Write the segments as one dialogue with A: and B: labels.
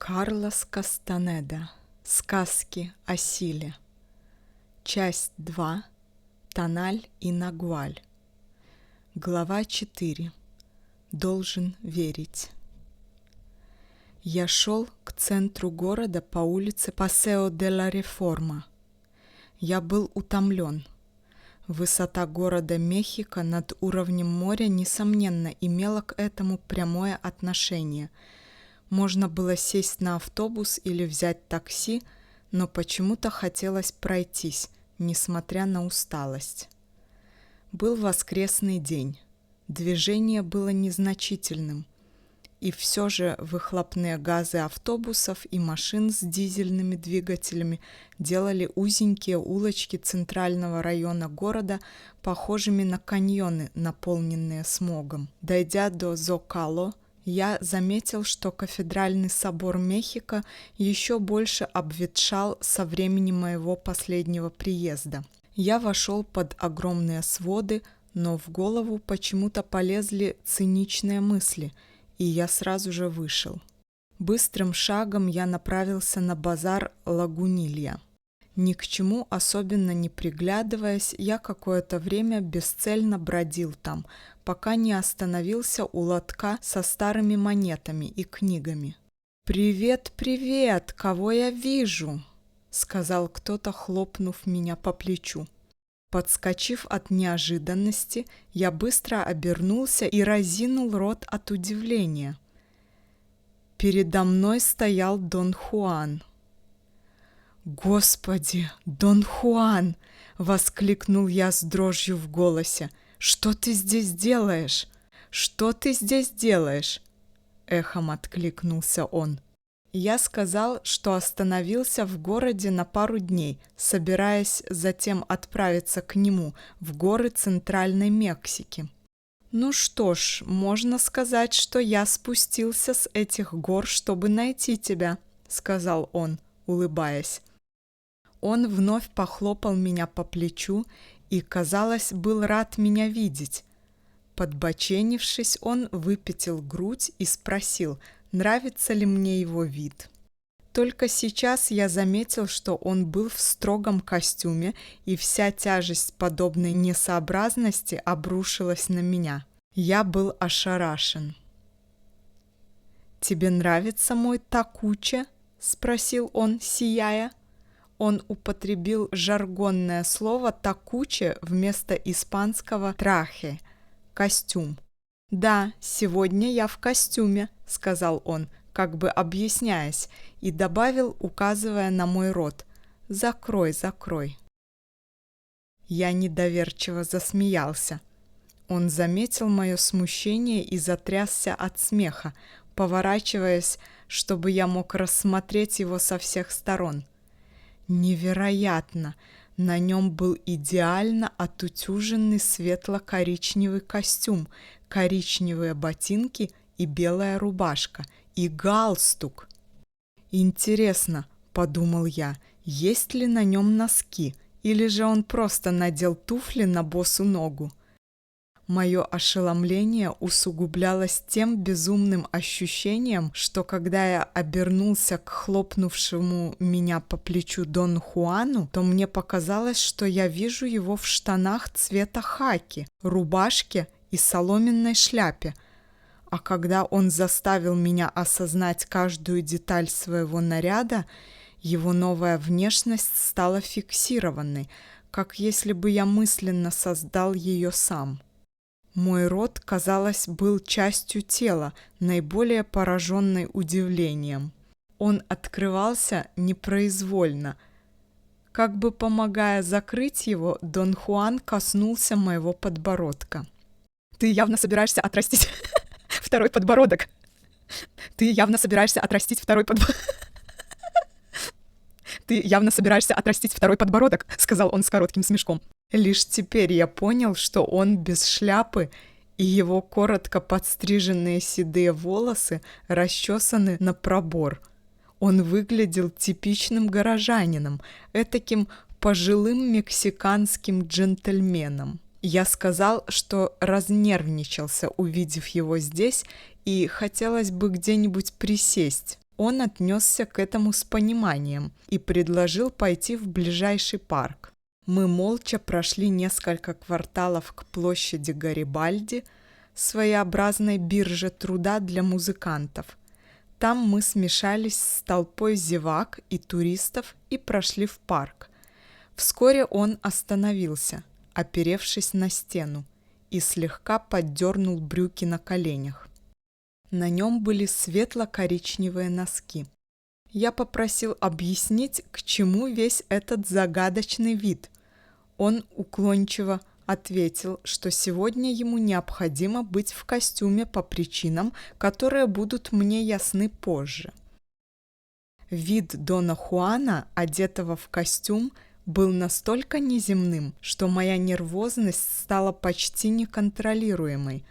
A: Карлос Кастанеда. Сказки о силе. Часть 2. Тональ и Нагуаль. Глава 4. Должен верить. Я шел к центру города по улице Пасео де ла Реформа. Я был утомлен. Высота города Мехико над уровнем моря, несомненно, имела к этому прямое отношение. Можно было сесть на автобус или взять такси, но почему-то хотелось пройтись, несмотря на усталость. Был воскресный день. Движение было незначительным, и все же выхлопные газы автобусов и машин с дизельными двигателями делали узенькие улочки центрального района города похожими на каньоны, наполненные смогом. Дойдя до Зокало, я заметил, что кафедральный собор Мехико еще больше обветшал со времени моего последнего приезда. Я вошел под огромные своды, но в голову почему-то полезли циничные мысли, и я сразу же вышел. Быстрым шагом я направился на базар Лагунилья. Ни к чему особенно не приглядываясь, я какое-то время бесцельно бродил там, пока не остановился у лотка со старыми монетами и книгами. «Привет, привет! Кого я вижу?» — сказал кто-то, хлопнув меня по плечу. Подскочив от неожиданности, я быстро обернулся и разинул рот от удивления. Передо мной стоял Дон Хуан. «Господи, Дон Хуан!» — воскликнул я с дрожью в голосе. «Что ты здесь делаешь? Что ты здесь делаешь?» — эхом откликнулся он. Я сказал, что остановился в городе на пару дней, собираясь затем отправиться к нему в горы Центральной Мексики. «Ну что ж, можно сказать, что я спустился с этих гор, чтобы найти тебя», — сказал он, улыбаясь. Он вновь похлопал меня по плечу и, казалось, был рад меня видеть. Подбоченившись, он выпятил грудь и спросил, нравится ли мне его вид. Только сейчас я заметил, что он был в строгом костюме, и вся тяжесть подобной несообразности обрушилась на меня. Я был ошарашен. «Тебе нравится мой такуче?» — спросил он, сияя. Он употребил жаргонное слово «такуче» вместо испанского «трахе» — «костюм». «Да, сегодня я в костюме», — сказал он, как бы объясняясь, и добавил, указывая на мой рот: «Закрой, закрой». Я недоверчиво засмеялся. Он заметил мое смущение и затрясся от смеха, поворачиваясь, чтобы я мог рассмотреть его со всех сторон. Невероятно! На нем был идеально отутюженный светло-коричневый костюм, коричневые ботинки и белая рубашка, и галстук. «Интересно, — подумал я, — есть ли на нем носки, или же он просто надел туфли на босу ногу?» Мое ошеломление усугублялось тем безумным ощущением, что когда я обернулся к хлопнувшему меня по плечу Дону Хуану, то мне показалось, что я вижу его в штанах цвета хаки, рубашке и соломенной шляпе. А когда он заставил меня осознать каждую деталь своего наряда, его новая внешность стала фиксированной, как если бы я мысленно создал ее сам. Мой рот, казалось, был частью тела, наиболее пораженной удивлением. Он открывался непроизвольно. Как бы помогая закрыть его, Дон Хуан коснулся моего подбородка. «Ты явно собираешься отрастить второй подбородок. Ты явно собираешься отрастить второй подбородок. Ты явно собираешься отрастить второй подбородок», — сказал он с коротким смешком. Лишь теперь я понял, что он без шляпы, и его коротко подстриженные седые волосы расчесаны на пробор. Он выглядел типичным горожанином, этаким пожилым мексиканским джентльменом. Я сказал, что разнервничался, увидев его здесь, и хотелось бы где-нибудь присесть. Он отнесся к этому с пониманием и предложил пойти в ближайший парк. Мы молча прошли несколько кварталов к площади Гарибальди, своеобразной бирже труда для музыкантов. Там мы смешались с толпой зевак и туристов и прошли в парк. Вскоре он остановился, оперевшись на стену, и слегка поддернул брюки на коленях. На нем были светло-коричневые носки. Я попросил объяснить, к чему весь этот загадочный вид. Он уклончиво ответил, что сегодня ему необходимо быть в костюме по причинам, которые будут мне ясны позже. Вид Дона Хуана, одетого в костюм, был настолько неземным, что моя нервозность стала почти неконтролируемой.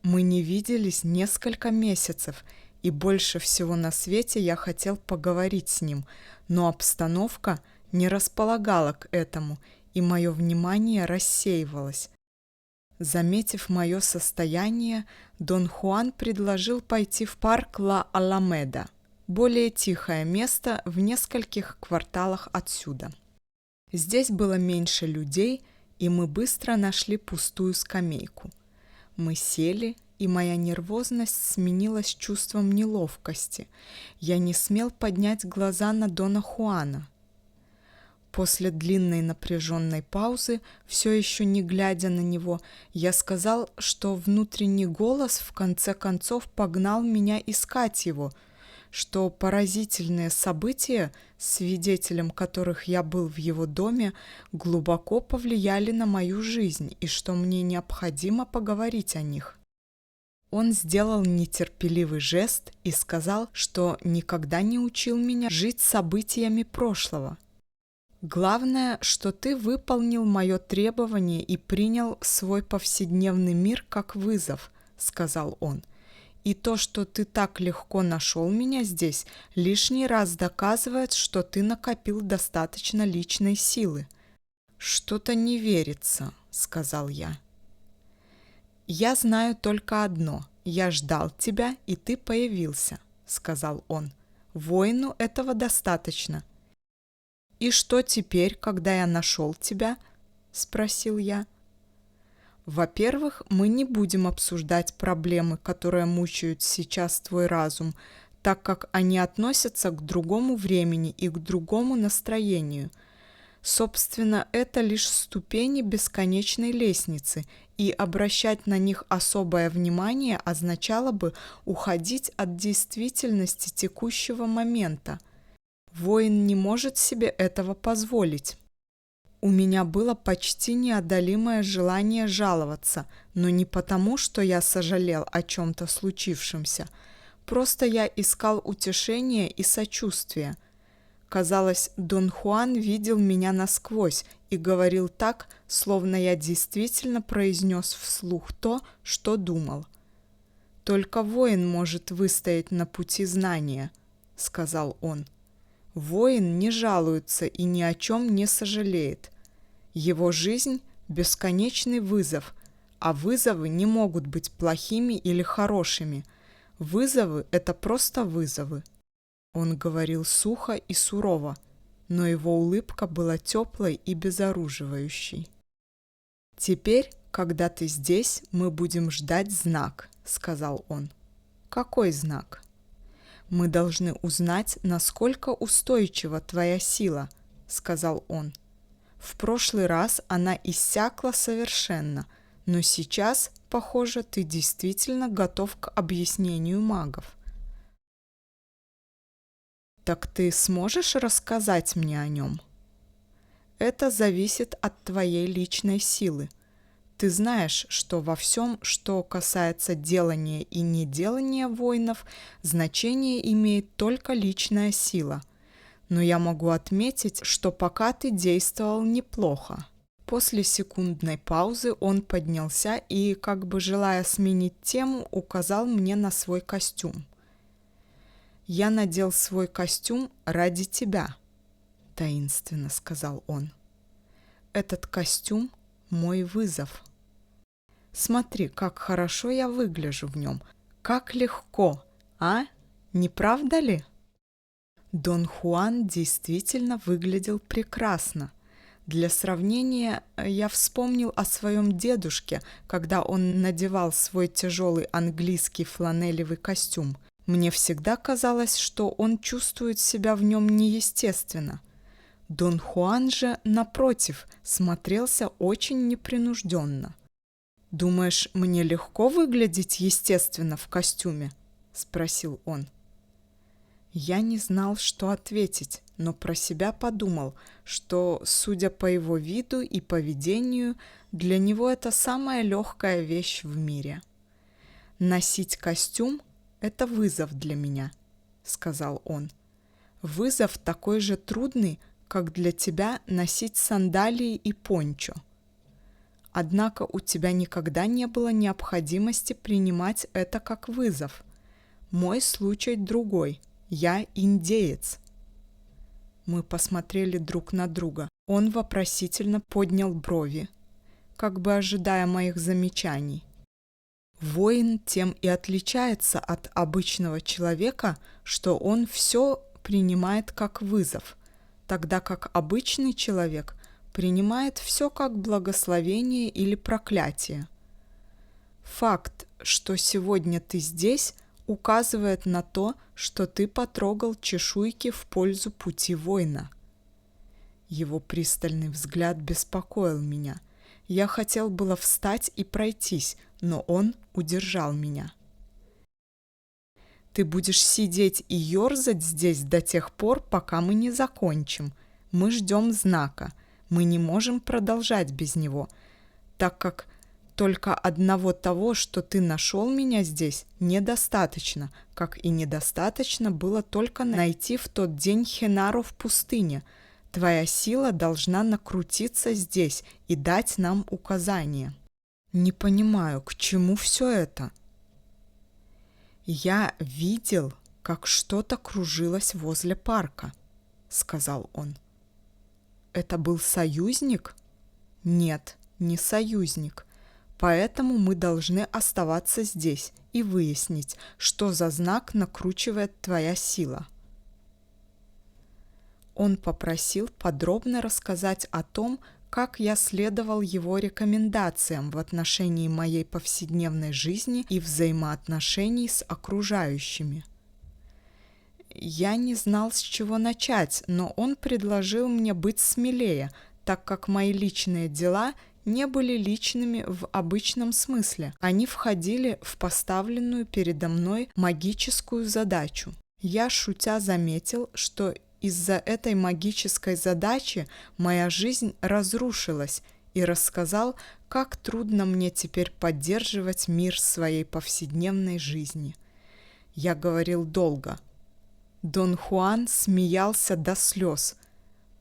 A: Мы не виделись несколько месяцев, и больше всего на свете я хотел поговорить с ним, но обстановка не располагала к этому, и мое внимание рассеивалось. Заметив мое состояние, Дон Хуан предложил пойти в парк Ла Аламеда, более тихое место в нескольких кварталах отсюда. Здесь было меньше людей, и мы быстро нашли пустую скамейку. Мы сели, и моя нервозность сменилась чувством неловкости. Я не смел поднять глаза на Дона Хуана. После длинной напряженной паузы, все еще не глядя на него, я сказал, что внутренний голос в конце концов погнал меня искать его, что поразительные события, свидетелем которых я был в его доме, глубоко повлияли на мою жизнь и что мне необходимо поговорить о них. Он сделал нетерпеливый жест и сказал, что никогда не учил меня жить событиями прошлого. «Главное, что ты выполнил мое требование и принял свой повседневный мир как вызов», — сказал он. «И то, что ты так легко нашел меня здесь, лишний раз доказывает, что ты накопил достаточно личной силы». «Что-то не верится», — сказал я. «Я знаю только одно. Я ждал тебя, и ты появился», — сказал он. «Воину этого достаточно». «И что теперь, когда я нашел тебя?» — спросил я. «Во-первых, мы не будем обсуждать проблемы, которые мучают сейчас твой разум, так как они относятся к другому времени и к другому настроению. Собственно, это лишь ступени бесконечной лестницы, и обращать на них особое внимание означало бы уходить от действительности текущего момента. Воин не может себе этого позволить. У меня было почти неодолимое желание жаловаться, но не потому, что я сожалел о чем-то случившемся. Просто я искал утешения и сочувствия. Казалось, Дон Хуан видел меня насквозь и говорил так, словно я действительно произнес вслух то, что думал. «Только воин может выстоять на пути знания», — сказал он. Воин не жалуется и ни о чем не сожалеет. Его жизнь – бесконечный вызов, а вызовы не могут быть плохими или хорошими. Вызовы – это просто вызовы. Он говорил сухо и сурово, но его улыбка была теплой и безоруживающей. «Теперь, когда ты здесь, мы будем ждать знак», – сказал он. «Какой знак?» «Мы должны узнать, насколько устойчива твоя сила», — сказал он. «В прошлый раз она иссякла совершенно, но сейчас, похоже, ты действительно готов к объяснению магов». «Так ты сможешь рассказать мне о нем?» «Это зависит от твоей личной силы. Ты знаешь, что во всем, что касается делания и неделания воинов, значение имеет только личная сила. Но я могу отметить, что пока ты действовал неплохо». После секундной паузы он поднялся и, как бы желая сменить тему, указал мне на свой костюм. «Я надел свой костюм ради тебя», — таинственно сказал он. «Этот костюм — мой вызов. Смотри, как хорошо я выгляжу в нем, как легко, а? Не правда ли?» Дон Хуан действительно выглядел прекрасно. Для сравнения, я вспомнил о своем дедушке, когда он надевал свой тяжелый английский фланелевый костюм. Мне всегда казалось, что он чувствует себя в нем неестественно. Дон Хуан же, напротив, смотрелся очень непринужденно. «Думаешь, мне легко выглядеть естественно в костюме?» – спросил он. Я не знал, что ответить, но про себя подумал, что, судя по его виду и поведению, для него это самая легкая вещь в мире. «Носить костюм – это вызов для меня», – сказал он. «Вызов такой же трудный, как для тебя носить сандалии и пончо. Однако у тебя никогда не было необходимости принимать это как вызов. Мой случай другой. Я индеец». Мы посмотрели друг на друга. Он вопросительно поднял брови, как бы ожидая моих замечаний. Воин тем и отличается от обычного человека, что он все принимает как вызов, тогда как обычный человек принимает все как благословение или проклятие. Факт, что сегодня ты здесь, указывает на то, что ты потрогал чешуйки в пользу пути воина. Его пристальный взгляд беспокоил меня. Я хотел было встать и пройтись, но он удержал меня. «Ты будешь сидеть и ерзать здесь до тех пор, пока мы не закончим. Мы ждем знака. Мы не можем продолжать без него, так как только одного того, что ты нашел меня здесь, недостаточно, как и недостаточно было только найти в тот день Хенару в пустыне. Твоя сила должна накрутиться здесь и дать нам указания». «Не понимаю, к чему все это?» «Я видел, как что-то кружилось возле парка», — сказал он. «Это был союзник?» «Нет, не союзник. Поэтому мы должны оставаться здесь и выяснить, что за знак накручивает твоя сила». Он попросил подробно рассказать о том, как я следовал его рекомендациям в отношении моей повседневной жизни и взаимоотношений с окружающими. Я не знал, с чего начать, но он предложил мне быть смелее, так как мои личные дела не были личными в обычном смысле. Они входили в поставленную передо мной магическую задачу. Я, шутя, заметил, что из-за этой магической задачи моя жизнь разрушилась, и рассказал, как трудно мне теперь поддерживать мир своей повседневной жизни. Я говорил долго. Дон Хуан смеялся до слез.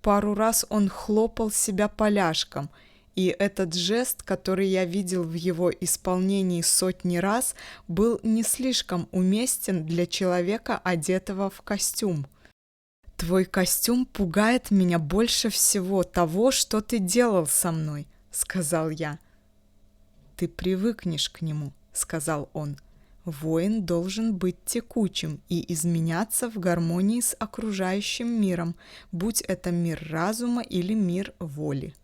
A: Пару раз он хлопал себя поляшком, и этот жест, который я видел в его исполнении сотни раз, был не слишком уместен для человека, одетого в костюм. «Твой костюм пугает меня больше всего того, что ты делал со мной», — сказал я. «Ты привыкнешь к нему», — сказал он. «Воин должен быть текучим и изменяться в гармонии с окружающим миром, будь это мир разума или мир воли.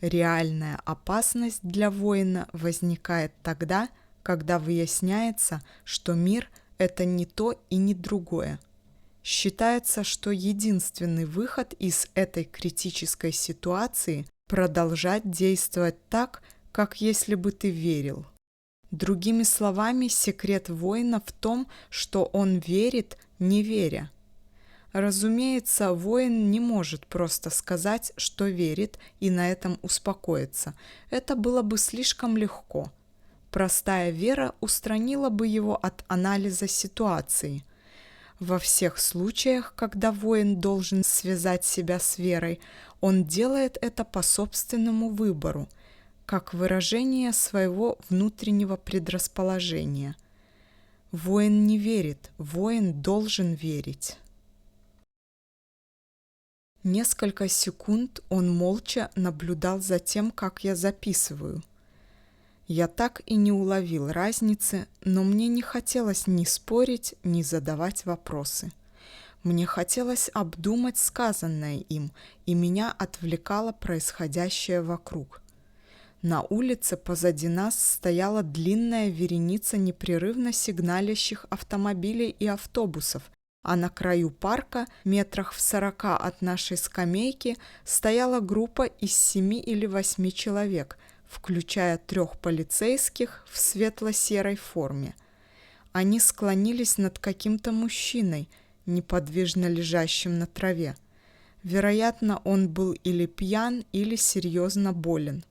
A: Реальная опасность для воина возникает тогда, когда выясняется, что мир — это не то и не другое. Считается, что единственный выход из этой критической ситуации – продолжать действовать так, как если бы ты верил. Другими словами, секрет воина в том, что он верит, не веря. Разумеется, воин не может просто сказать, что верит, и на этом успокоиться. Это было бы слишком легко. Простая вера устранила бы его от анализа ситуации. Во всех случаях, когда воин должен связать себя с верой, он делает это по собственному выбору, как выражение своего внутреннего предрасположения. Воин не верит, воин должен верить. Несколько секунд он молча наблюдал за тем, как я записываю. Я так и не уловил разницы, но мне не хотелось ни спорить, ни задавать вопросы. Мне хотелось обдумать сказанное им, и меня отвлекало происходящее вокруг. На улице позади нас стояла длинная вереница непрерывно сигналящих автомобилей и автобусов, а на краю парка, метрах в 40 от нашей скамейки, стояла группа из 7 или 8 человек, включая 3 полицейских в светло-серой форме. Они склонились над каким-то мужчиной, неподвижно лежащим на траве. Вероятно, он был или пьян, или серьезно болен.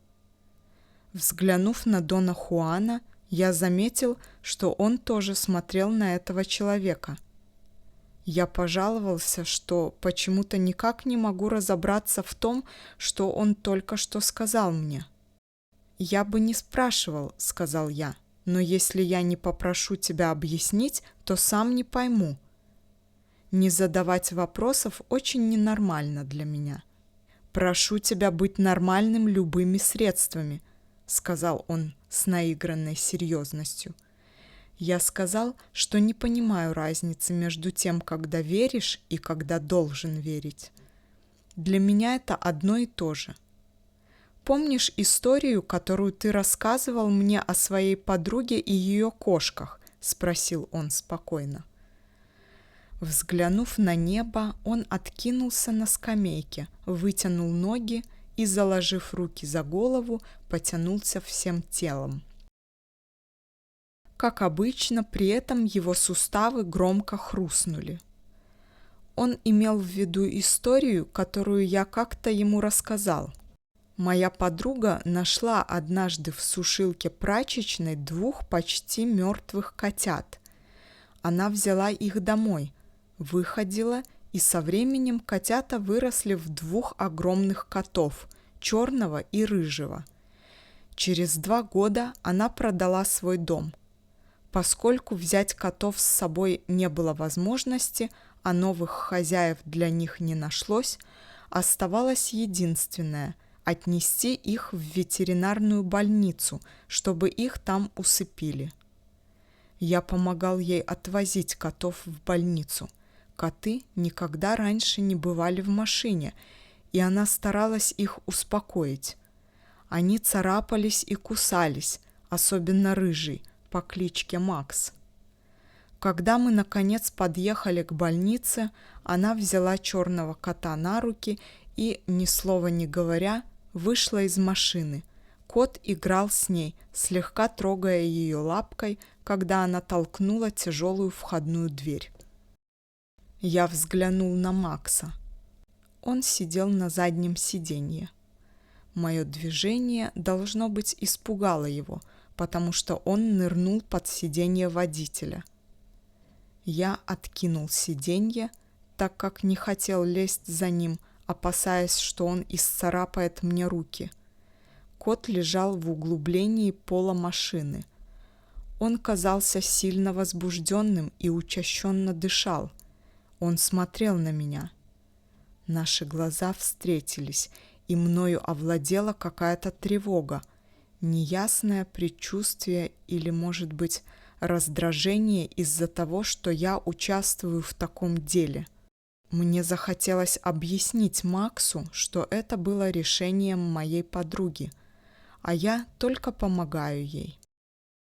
A: Взглянув на Дона Хуана, я заметил, что он тоже смотрел на этого человека. Я пожаловался, что почему-то никак не могу разобраться в том, что он только что сказал мне. «Я бы не спрашивал», — сказал я, — «но если я не попрошу тебя объяснить, то сам не пойму». Не задавать вопросов очень ненормально для меня. «Прошу тебя быть нормальным любыми средствами», — сказал он с наигранной серьезностью. Я сказал, что не понимаю разницы между тем, когда веришь и когда должен верить. Для меня это одно и то же. «Помнишь историю, которую ты рассказывал мне о своей подруге и ее кошках?» — спросил он спокойно. Взглянув на небо, он откинулся на скамейке, вытянул ноги и, заложив руки за голову, потянулся всем телом. Как обычно, при этом его суставы громко хрустнули. Он имел в виду историю, которую я как-то ему рассказал. Моя подруга нашла однажды в сушилке прачечной 2 почти мертвых котят. Она взяла их домой, выходила, и со временем котята выросли в 2 огромных котов, черного и рыжего. Через 2 года она продала свой дом. Поскольку взять котов с собой не было возможности, а новых хозяев для них не нашлось, оставалось единственное – отнести их в ветеринарную больницу, чтобы их там усыпили. Я помогал ей отвозить котов в больницу. Коты никогда раньше не бывали в машине, и она старалась их успокоить. Они царапались и кусались, особенно рыжий, по кличке Макс. Когда мы, наконец, подъехали к больнице, она взяла черного кота на руки и, ни слова не говоря, вышла из машины. Кот играл с ней, слегка трогая ее лапкой, когда она толкнула тяжелую входную дверь. Я взглянул на Макса. Он сидел на заднем сиденье. Мое движение, должно быть, испугало его, потому что он нырнул под сиденье водителя. Я откинул сиденье, так как не хотел лезть за ним, опасаясь, что он исцарапает мне руки. Кот лежал в углублении пола машины. Он казался сильно возбужденным и учащенно дышал. Он смотрел на меня. Наши глаза встретились, и мною овладела какая-то тревога, неясное предчувствие или, может быть, раздражение из-за того, что я участвую в таком деле. Мне захотелось объяснить Максу, что это было решением моей подруги, а я только помогаю ей.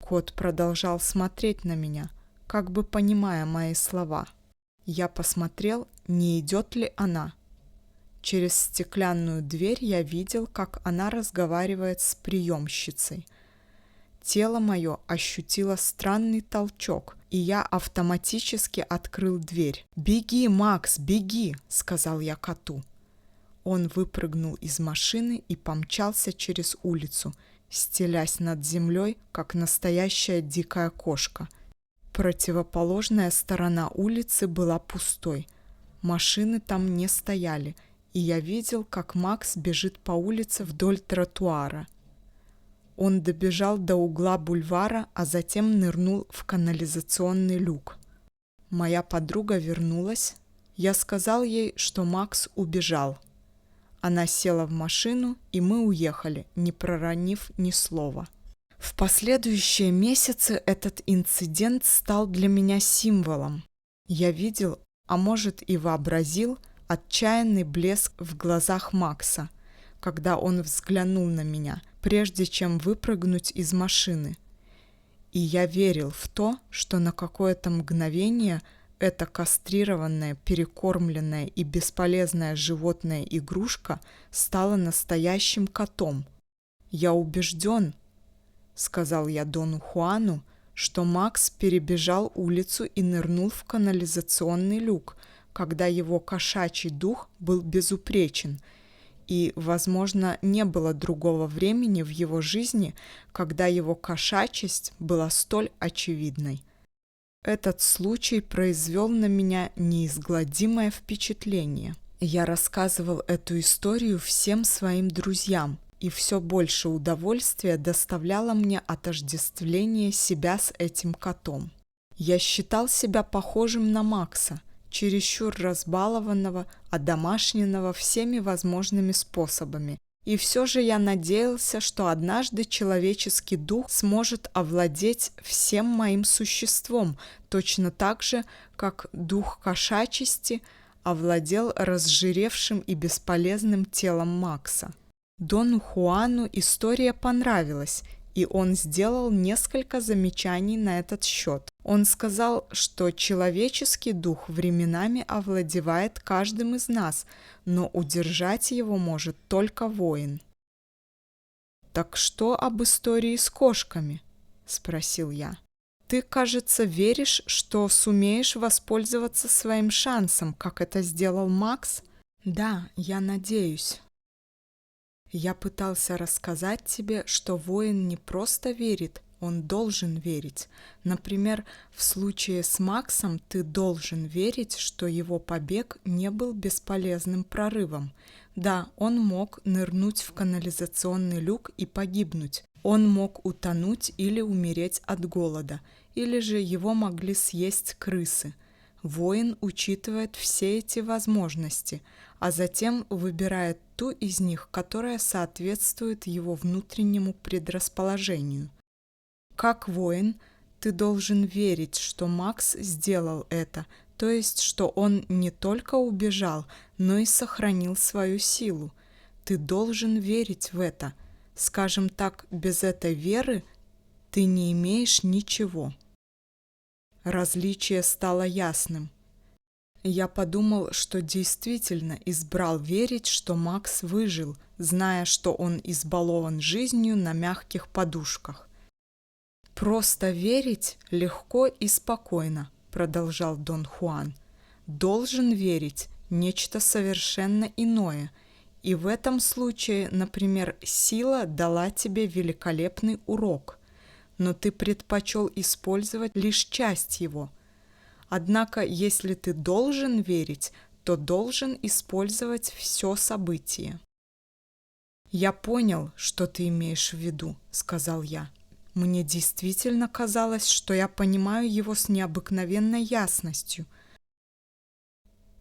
A: Кот продолжал смотреть на меня, как бы понимая мои слова. Я посмотрел, не идет ли она. Через стеклянную дверь я видел, как она разговаривает с приемщицей. Тело мое ощутило странный толчок, и я автоматически открыл дверь. «Беги, Макс, беги!» — сказал я коту. Он выпрыгнул из машины и помчался через улицу, стелясь над землей, как настоящая дикая кошка. Противоположная сторона улицы была пустой. Машины там не стояли, и я видел, как Макс бежит по улице вдоль тротуара. Он добежал до угла бульвара, а затем нырнул в канализационный люк. Моя подруга вернулась. Я сказал ей, что Макс убежал. Она села в машину, и мы уехали, не проронив ни слова. В последующие месяцы этот инцидент стал для меня символом. Я видел, а может и вообразил, отчаянный блеск в глазах Макса, когда он взглянул на меня, прежде чем выпрыгнуть из машины. И я верил в то, что на какое-то мгновение эта кастрированная, перекормленная и бесполезная животная игрушка стала настоящим котом. «Я убежден», — сказал я Дону Хуану, что Макс перебежал улицу и нырнул в канализационный люк, когда его кошачий дух был безупречен, и, возможно, не было другого времени в его жизни, когда его кошачесть была столь очевидной. Этот случай произвел на меня неизгладимое впечатление. Я рассказывал эту историю всем своим друзьям, и все больше удовольствия доставляло мне отождествление себя с этим котом. Я считал себя похожим на Макса, чересчур разбалованного, одомашненного всеми возможными способами. И все же я надеялся, что однажды человеческий дух сможет овладеть всем моим существом, точно так же, как дух кошачести овладел разжиревшим и бесполезным телом Макса. Дону Хуану история понравилась, и он сделал несколько замечаний на этот счет. Он сказал, что человеческий дух временами овладевает каждым из нас, но удержать его может только воин. «Так что об истории с кошками?» – спросил я. «Ты, кажется, веришь, что сумеешь воспользоваться своим шансом, как это сделал Макс?» «Да, я надеюсь». Я пытался рассказать тебе, что воин не просто верит, он должен верить. Например, в случае с Максом ты должен верить, что его побег не был бесполезным прорывом. Да, он мог нырнуть в канализационный люк и погибнуть. Он мог утонуть или умереть от голода, или же его могли съесть крысы. Воин учитывает все эти возможности, а затем выбирает ту из них, которая соответствует его внутреннему предрасположению. Как воин, ты должен верить, что Макс сделал это, то есть, что он не только убежал, но и сохранил свою силу. Ты должен верить в это. Скажем так, без этой веры ты не имеешь ничего. Различие стало ясным. Я подумал, что действительно избрал верить, что Макс выжил, зная, что он избалован жизнью на мягких подушках. «Просто верить легко и спокойно», — продолжал Дон Хуан. «Должен верить нечто совершенно иное. И в этом случае, например, сила дала тебе великолепный урок, но ты предпочел использовать лишь часть его. Однако, если ты должен верить, то должен использовать все событие». «Я понял, что ты имеешь в виду», — сказал я. Мне действительно казалось, что я понимаю его с необыкновенной ясностью.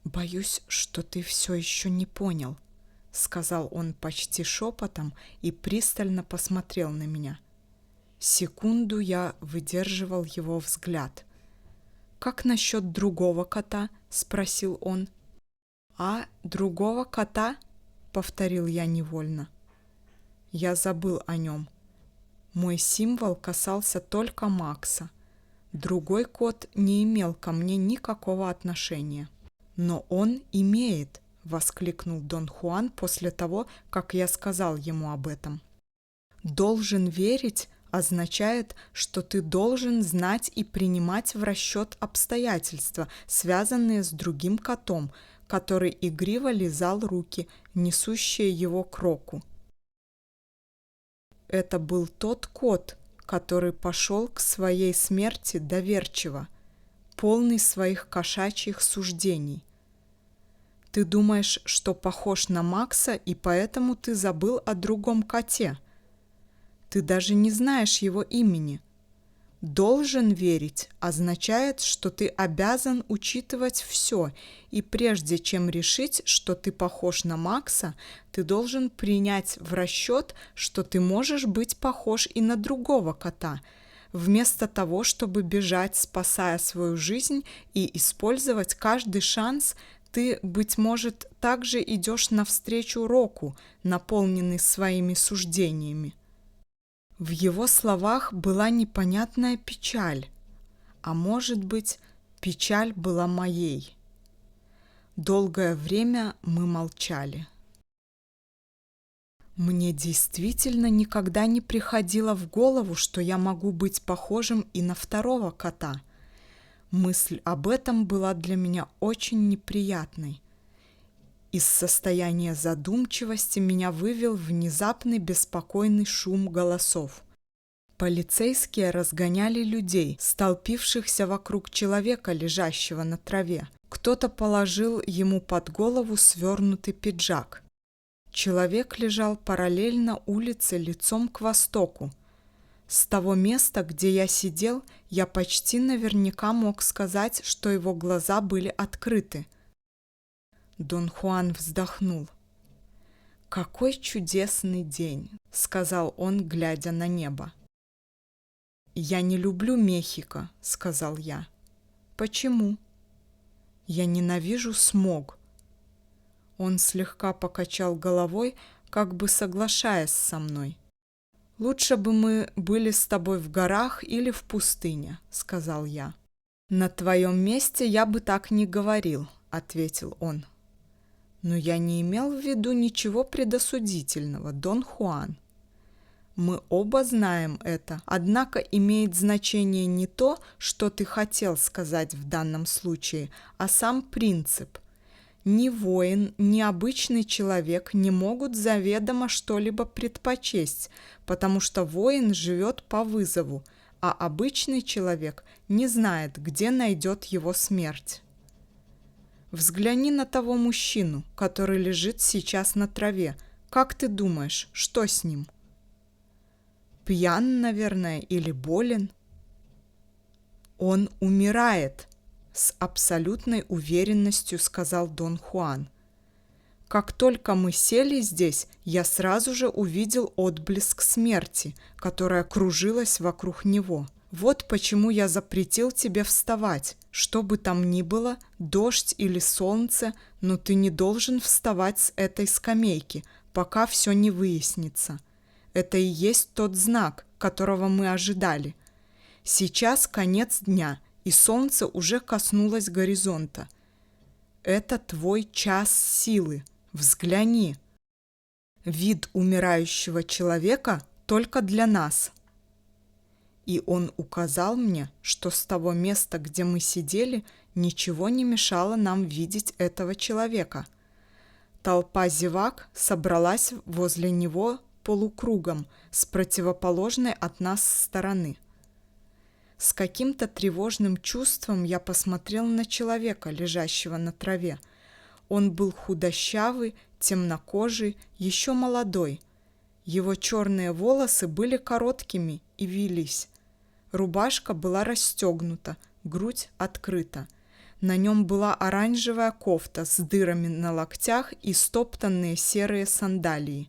A: «Боюсь, что ты все еще не понял», — сказал он почти шепотом и пристально посмотрел на меня. Секунду я выдерживал его взгляд. «Как насчет другого кота?» — спросил он. «А, другого кота?» — повторил я невольно. Я забыл о нем. Мой символ касался только Макса. Другой кот не имел ко мне никакого отношения. «Но он имеет!» — воскликнул Дон Хуан после того, как я сказал ему об этом. «Должен верить» означает, что ты должен знать и принимать в расчет обстоятельства, связанные с другим котом, который игриво лизал руки, несущие его к року. Это был тот кот, который пошел к своей смерти доверчиво, полный своих кошачьих суждений. Ты думаешь, что похож на Макса, и поэтому ты забыл о другом коте. Ты даже не знаешь его имени. «Должен верить» означает, что ты обязан учитывать все, и прежде чем решить, что ты похож на Макса, ты должен принять в расчет, что ты можешь быть похож и на другого кота. вместо того, чтобы бежать, спасая свою жизнь и использовать каждый шанс, ты, быть может, также идешь навстречу року, наполненный своими суждениями. В его словах была непонятная печаль, а может быть, печаль была моей. Долгое время мы молчали. Мне действительно никогда не приходило в голову, что я могу быть похожим и на второго кота. Мысль об этом была для меня очень неприятной. Из состояния задумчивости меня вывел внезапный беспокойный шум голосов. Полицейские разгоняли людей, столпившихся вокруг человека, лежащего на траве. Кто-то положил ему под голову свернутый пиджак. Человек лежал параллельно улице лицом к востоку. С того места, где я сидел, я почти наверняка мог сказать, что его глаза были открыты. Дон Хуан вздохнул. «Какой чудесный день!» — сказал он, глядя на небо. «Я не люблю Мехико», — сказал я. «Почему?» «Я ненавижу смог». Он слегка покачал головой, как бы соглашаясь со мной. «Лучше бы мы были с тобой в горах или в пустыне», — сказал я. «На твоем месте я бы так не говорил», — ответил он. «Но я не имел в виду ничего предосудительного, Дон Хуан. Мы оба знаем это, однако имеет значение не то, что ты хотел сказать в данном случае, а сам принцип. Ни воин, ни обычный человек не могут заведомо что-либо предпочесть, потому что воин живет по вызову, а обычный человек не знает, где найдет его смерть. Взгляни на того мужчину, который лежит сейчас на траве. Как ты думаешь, что с ним? Пьян, наверное, или болен? Он умирает, с абсолютной уверенностью сказал Дон Хуан. Как только мы сели здесь, я сразу же увидел отблеск смерти, которая кружилась вокруг него. Вот почему я запретил тебе вставать. Что бы там ни было, дождь или солнце, но ты не должен вставать с этой скамейки, пока все не выяснится. Это и есть тот знак, которого мы ожидали. Сейчас конец дня, и солнце уже коснулось горизонта. Это твой час силы. Взгляни. Вид умирающего человека только для нас. И он указал мне, что с того места, где мы сидели, ничего не мешало нам видеть этого человека. Толпа зевак собралась возле него полукругом с противоположной от нас стороны. С каким-то тревожным чувством я посмотрел на человека, лежащего на траве. Он был худощавый, темнокожий, еще молодой. Его черные волосы были короткими и вились. Рубашка была расстегнута, грудь открыта. На нем была оранжевая кофта с дырами на локтях и стоптанные серые сандалии.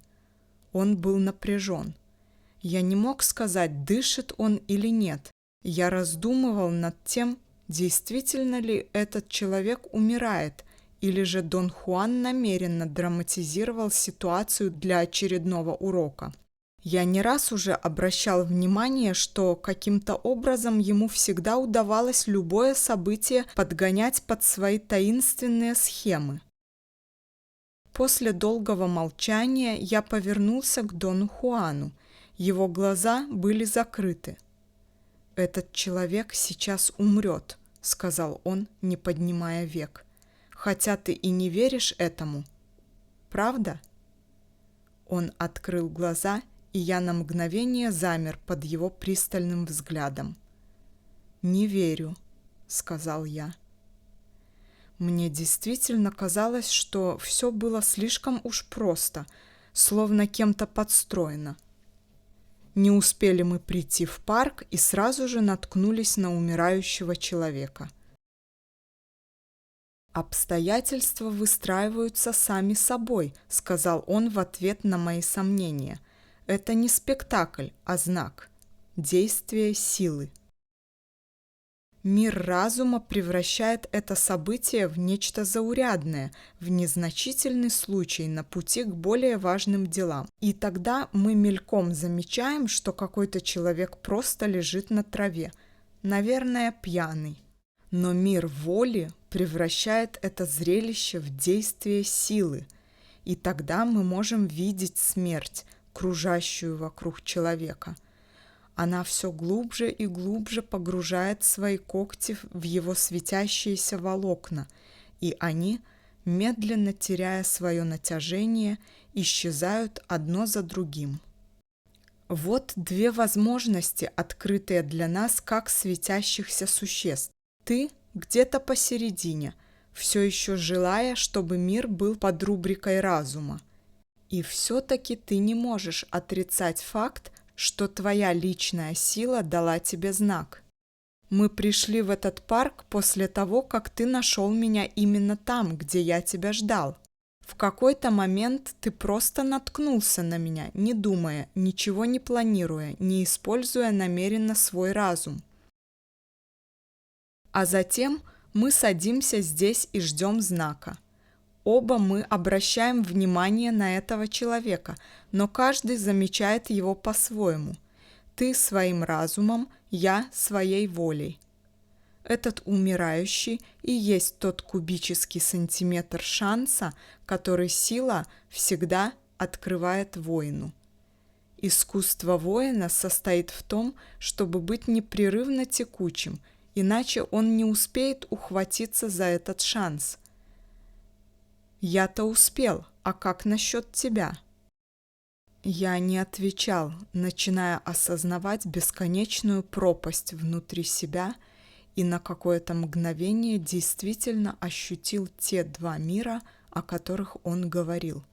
A: Он был напряжен. Я не мог сказать, дышит он или нет. Я раздумывал над тем, действительно ли этот человек умирает, или же Дон Хуан намеренно драматизировал ситуацию для очередного урока. Я не раз уже обращал внимание, что каким-то образом ему всегда удавалось любое событие подгонять под свои таинственные схемы. После долгого молчания я повернулся к Дону Хуану. Его глаза были закрыты. «Этот человек сейчас умрет», — сказал он, не поднимая век. «Хотя ты и не веришь этому. Правда?» Он открыл глаза, и я на мгновение замер под его пристальным взглядом. «Не верю», — сказал я. Мне действительно казалось, что все было слишком уж просто, словно кем-то подстроено. Не успели мы прийти в парк и сразу же наткнулись на умирающего человека. «Обстоятельства выстраиваются сами собой», — сказал он в ответ на мои сомнения. «Это не спектакль, а знак. действие силы. Мир разума превращает это событие в нечто заурядное, в незначительный случай на пути к более важным делам. И тогда мы мельком замечаем, что какой-то человек просто лежит на траве, наверное, пьяный. Но мир воли превращает это зрелище в действие силы, и тогда мы можем видеть смерть, кружащую вокруг человека. Она все глубже и глубже погружает свои когти в его светящиеся волокна, и они, медленно теряя свое натяжение, исчезают одно за другим. Вот две возможности, открытые для нас как светящихся существ. Ты где-то посередине, все еще желая, чтобы мир был под рубрикой разума. И все-таки ты не можешь отрицать факт, что твоя личная сила дала тебе знак. Мы пришли в этот парк после того, как ты нашел меня именно там, где я тебя ждал. В какой-то момент ты просто наткнулся на меня, не думая, ничего не планируя, не используя намеренно свой разум. А затем мы садимся здесь и ждем знака. Оба мы обращаем внимание на этого человека, но каждый замечает его по-своему. Ты своим разумом, я своей волей. Этот умирающий и есть тот кубический сантиметр шанса, который сила всегда открывает воину. Искусство воина состоит в том, чтобы быть непрерывно текучим, иначе он не успеет ухватиться за этот шанс. Я-то успел, а как насчет тебя? Я не отвечал, начиная осознавать бесконечную пропасть внутри себя, и на какое-то мгновение действительно ощутил те два мира, о которых он говорил.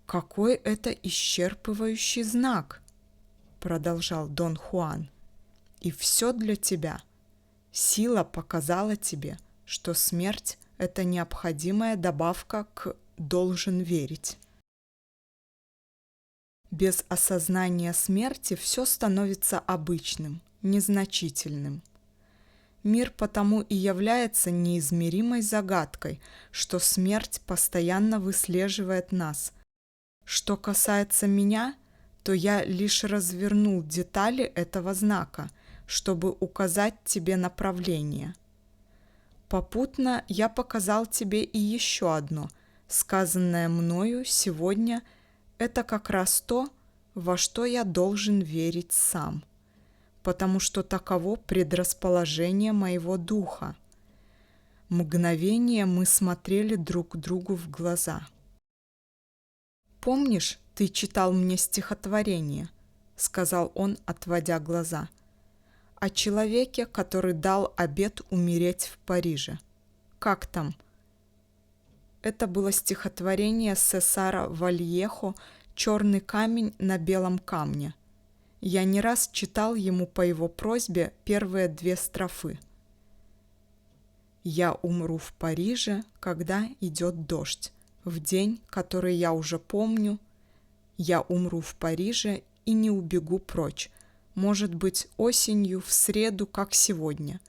A: «Какой это исчерпывающий знак!» — продолжал Дон Хуан. «И все для тебя. Сила показала тебе, что смерть — это необходимая добавка к «должен верить». Без осознания смерти все становится обычным, незначительным. Мир потому и является неизмеримой загадкой, что смерть постоянно выслеживает нас. Что касается меня, то я лишь развернул детали этого знака, чтобы указать тебе направление. Попутно я показал тебе и еще одно, сказанное мною сегодня, это как раз то, во что я должен верить сам, потому что таково предрасположение моего духа. Мгновение мы смотрели друг другу в глаза. «Помнишь, ты читал мне стихотворение?» — сказал он, отводя глаза. «О человеке, который дал обет умереть в Париже. Как там?» Это было стихотворение Сесара Вальехо «Черный камень на белом камне». Я не раз читал ему по его просьбе первые две строфы. «Я умру в Париже, когда идет дождь, в день, который я уже помню. Я умру в Париже и не убегу прочь. Может быть, осенью, в среду, как сегодня.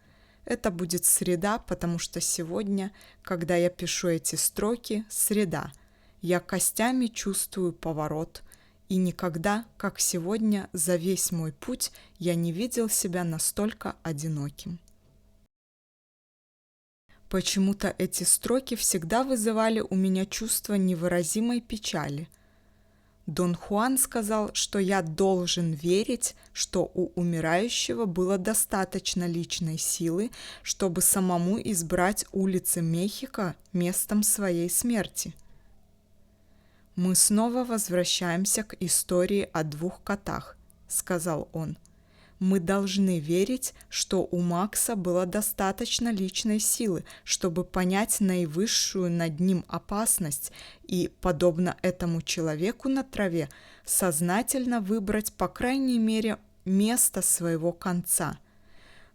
A: Это будет среда, потому что сегодня, когда я пишу эти строки, среда. Я костями чувствую поворот, и никогда, как сегодня, за весь мой путь я не видел себя настолько одиноким». Почему-то эти строки всегда вызывали у меня чувство невыразимой печали. Дон Хуан сказал, что я должен верить, что у умирающего было достаточно личной силы, чтобы самому избрать улицы Мехико местом своей смерти. «Мы снова возвращаемся к истории о двух котах», — сказал он. «Мы должны верить, что у Макса было достаточно личной силы, чтобы понять наивысшую над ним опасность и, подобно этому человеку на траве, сознательно выбрать, по крайней мере, место своего конца.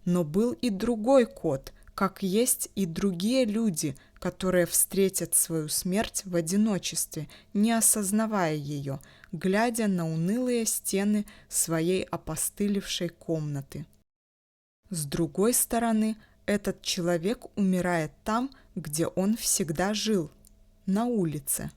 A: Но был и другой кот, как есть и другие люди, которые встретят свою смерть в одиночестве, не осознавая ее, глядя на унылые стены своей опостылевшей комнаты. С другой стороны, этот человек умирает там, где он всегда жил, на улице.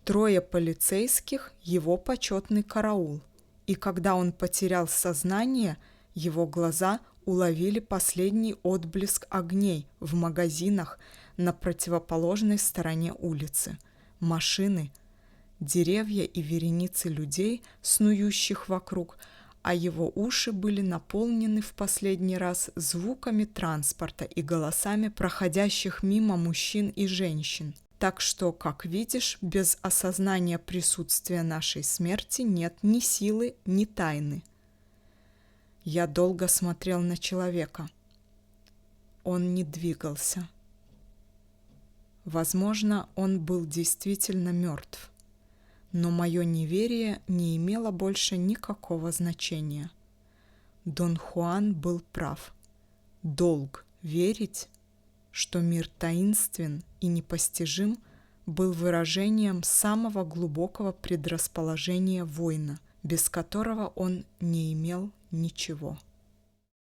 A: 3 полицейских – его почетный караул, и когда он потерял сознание, его глаза уловили последний отблеск огней в магазинах на противоположной стороне улицы, машины, деревья и вереницы людей, снующих вокруг, а его уши были наполнены в последний раз звуками транспорта и голосами проходящих мимо мужчин и женщин. Так что, как видишь, без осознания присутствия нашей смерти нет ни силы, ни тайны. Я долго смотрел на человека. Он не двигался. Возможно, он был действительно мертв. Но мое неверие не имело больше никакого значения. Дон Хуан был прав. Долг верить, что мир таинствен и непостижим, был выражением самого глубокого предрасположения воина, без которого он не имел ничего.